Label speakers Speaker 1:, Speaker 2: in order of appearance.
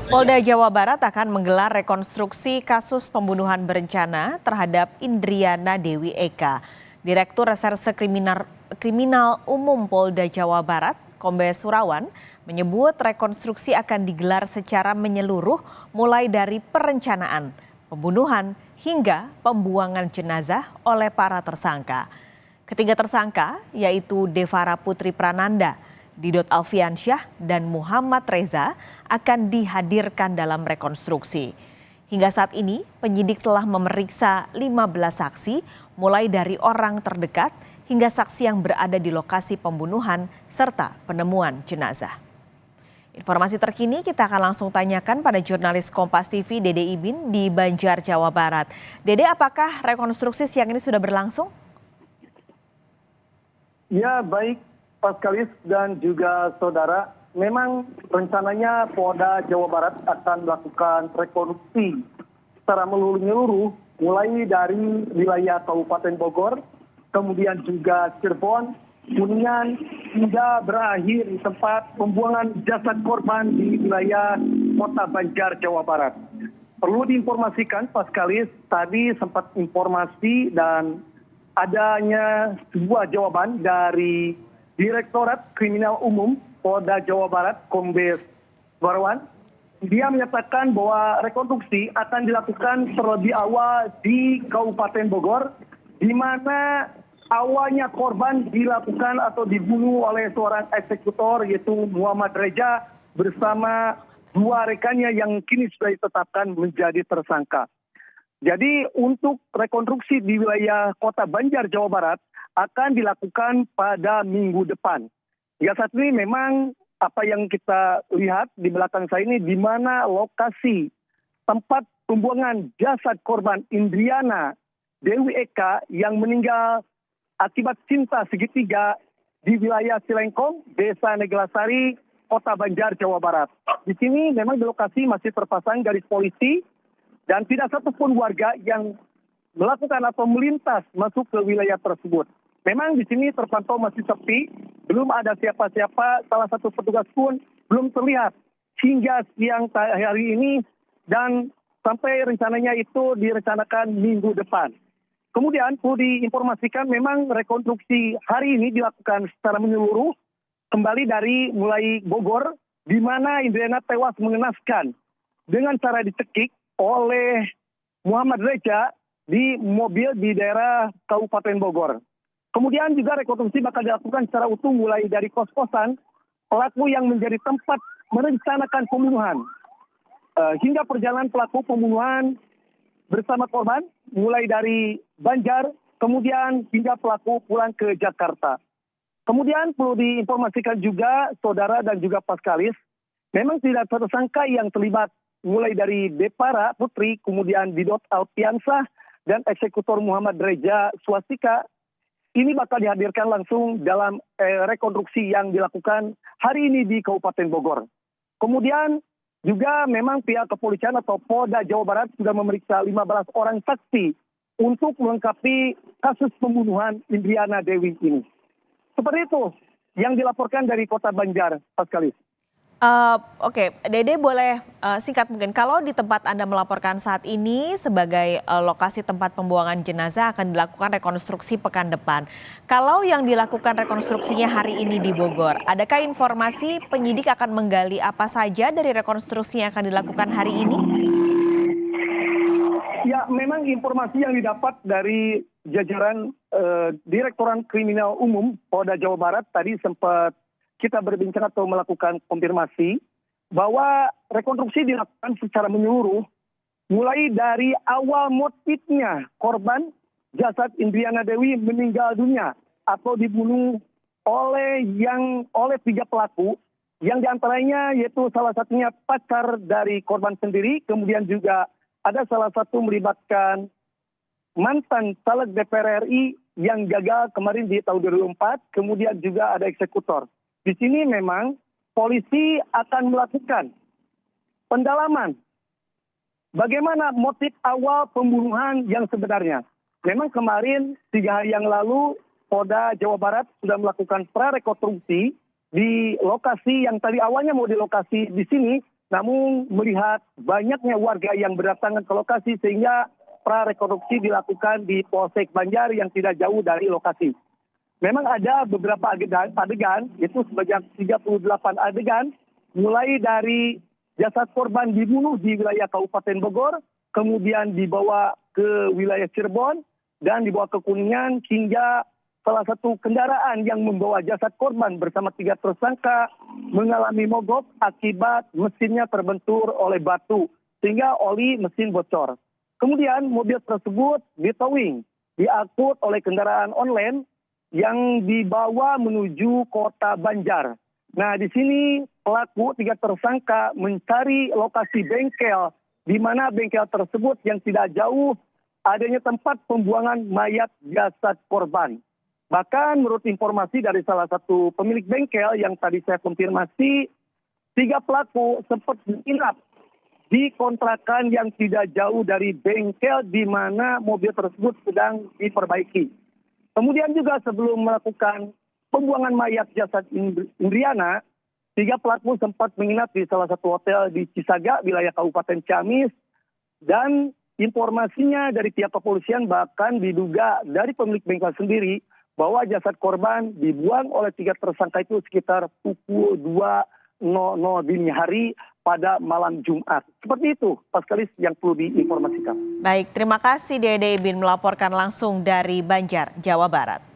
Speaker 1: Polda Jawa Barat akan menggelar rekonstruksi kasus pembunuhan berencana terhadap Indriana Dewi Eka. Direktur Reserse Kriminal Umum Polda Jawa Barat, Kombes Surawan, menyebut rekonstruksi akan digelar secara menyeluruh mulai dari perencanaan, pembunuhan, hingga pembuangan jenazah oleh para tersangka. Ketiga tersangka yaitu Devara Putri Prananda, Didot Alfiansyah, dan Muhammad Reza akan dihadirkan dalam rekonstruksi. Hingga saat ini, penyidik telah memeriksa 15 saksi, mulai dari orang terdekat hingga saksi yang berada di lokasi pembunuhan serta penemuan jenazah. Informasi terkini kita akan langsung tanyakan pada jurnalis Kompas TV Dede Ibin di Banjar, Jawa Barat. Dede, apakah rekonstruksi siang ini sudah berlangsung?
Speaker 2: Ya, baik. Paskalis dan juga saudara, memang rencananya Polda Jawa Barat akan melakukan rekonstruksi secara menyeluruh mulai dari wilayah Kabupaten Bogor, kemudian juga Cirebon, Kuningan, hingga berakhir di tempat pembuangan jasad korban di wilayah Kota Banjar, Jawa Barat. Perlu diinformasikan, Paskalis, tadi sempat informasi dan adanya sebuah jawaban dari Direktorat Kriminal Umum Polda Jawa Barat, Kombes Surawan. Dia menyatakan bahwa rekonstruksi akan dilakukan terlebih awal di Kabupaten Bogor, di mana awalnya korban dilakukan atau dibunuh oleh seorang eksekutor yaitu Muhammad Reza bersama dua rekannya yang kini sudah ditetapkan menjadi tersangka. Jadi untuk rekonstruksi di wilayah Kota Banjar, Jawa Barat akan dilakukan pada minggu depan. Ya, saat ini memang apa yang kita lihat di belakang saya ini di mana lokasi tempat pembuangan jasad korban Indriana Dewi Eka yang meninggal akibat cinta segitiga di wilayah Cilengkong, Desa Neglasari, Kota Banjar, Jawa Barat. Di sini memang di lokasi masih terpasang garis polisi dan tidak satupun warga yang melakukan atau melintas masuk ke wilayah tersebut. Memang di sini terpantau masih sepi, belum ada siapa-siapa, salah satu petugas pun belum terlihat hingga siang hari ini dan sampai rencananya itu direncanakan minggu depan. Kemudian perlu diinformasikan memang rekonstruksi hari ini dilakukan secara menyeluruh kembali dari mulai Bogor, di mana Indriana tewas mengenaskan dengan cara dicekik oleh Muhammad Reza di mobil di daerah Kabupaten Bogor. Kemudian juga rekonstruksi bakal dilakukan secara utuh mulai dari kos-kosan pelaku yang menjadi tempat merencanakan pembunuhan. Hingga perjalanan pelaku pembunuhan bersama korban mulai dari Banjar, kemudian hingga pelaku pulang ke Jakarta. Kemudian perlu diinformasikan juga saudara dan juga Paskalis, memang tidak tersangka yang terlibat mulai dari Devara Putri, kemudian Didot Alfiansyah, dan eksekutor Muhammad Reza Swastika. Ini bakal dihadirkan langsung dalam rekonstruksi yang dilakukan hari ini di Kabupaten Bogor. Kemudian juga memang pihak kepolisian atau Polda Jawa Barat sudah memeriksa 15 orang saksi untuk melengkapi kasus pembunuhan Indriana Dewi ini. Seperti itu yang dilaporkan dari Kota Banjar, Paskalis.
Speaker 1: Oke, Dede boleh singkat mungkin, kalau di tempat Anda melaporkan saat ini sebagai lokasi tempat pembuangan jenazah akan dilakukan rekonstruksi pekan depan. Kalau yang dilakukan rekonstruksinya hari ini di Bogor, adakah informasi penyidik akan menggali apa saja dari rekonstruksi yang akan dilakukan hari ini?
Speaker 2: Ya, memang informasi yang didapat dari jajaran Direktorat Kriminal Umum Polda Jawa Barat tadi sempat kita berbincang atau melakukan konfirmasi bahwa rekonstruksi dilakukan secara menyeluruh mulai dari awal motifnya korban jasad Indriana Dewi meninggal dunia atau dibunuh oleh tiga pelaku yang diantaranya yaitu salah satunya pacar dari korban sendiri, kemudian juga ada salah satu melibatkan mantan caleg DPR RI yang gagal kemarin di tahun 2004, kemudian juga ada eksekutor. Di sini memang polisi akan melakukan pendalaman bagaimana motif awal pembunuhan yang sebenarnya. Memang kemarin 3 hari yang lalu Polda Jawa Barat sudah melakukan prarekonstruksi di lokasi yang tadi awalnya mau di lokasi di sini, Namun melihat banyaknya warga yang berdatangan ke lokasi sehingga prarekonstruksi dilakukan di Polsek Banjar yang tidak jauh dari lokasi. Memang ada beberapa adegan, itu sebanyak 38 adegan, mulai dari jasad korban dibunuh di wilayah Kabupaten Bogor, kemudian dibawa ke wilayah Cirebon, dan dibawa ke Kuningan hingga salah satu kendaraan yang membawa jasad korban bersama 3 tersangka mengalami mogok akibat mesinnya terbentur oleh batu, sehingga oli mesin bocor. Kemudian mobil tersebut ditowing, diangkut oleh kendaraan online yang dibawa menuju kota Banjar. Nah, di sini pelaku 3 tersangka mencari lokasi bengkel, di mana bengkel tersebut yang tidak jauh adanya tempat pembuangan mayat jasad korban. Bahkan menurut informasi dari salah satu pemilik bengkel yang tadi saya konfirmasi, 3 pelaku sempat menginap di kontrakan yang tidak jauh dari bengkel di mana mobil tersebut sedang diperbaiki. Kemudian juga sebelum melakukan pembuangan mayat jasad Indriana, 3 pelaku sempat menginap di salah satu hotel di Cisaga, wilayah Kabupaten Ciamis. Dan informasinya dari pihak kepolisian bahkan diduga dari pemilik bengkel sendiri bahwa jasad korban dibuang oleh 3 tersangka itu sekitar pukul 2.00 dini hari pada malam Jumat. Seperti itu, Paskalis, yang perlu diinformasikan.
Speaker 1: Baik, terima kasih Dede Ibin melaporkan langsung dari Banjar, Jawa Barat.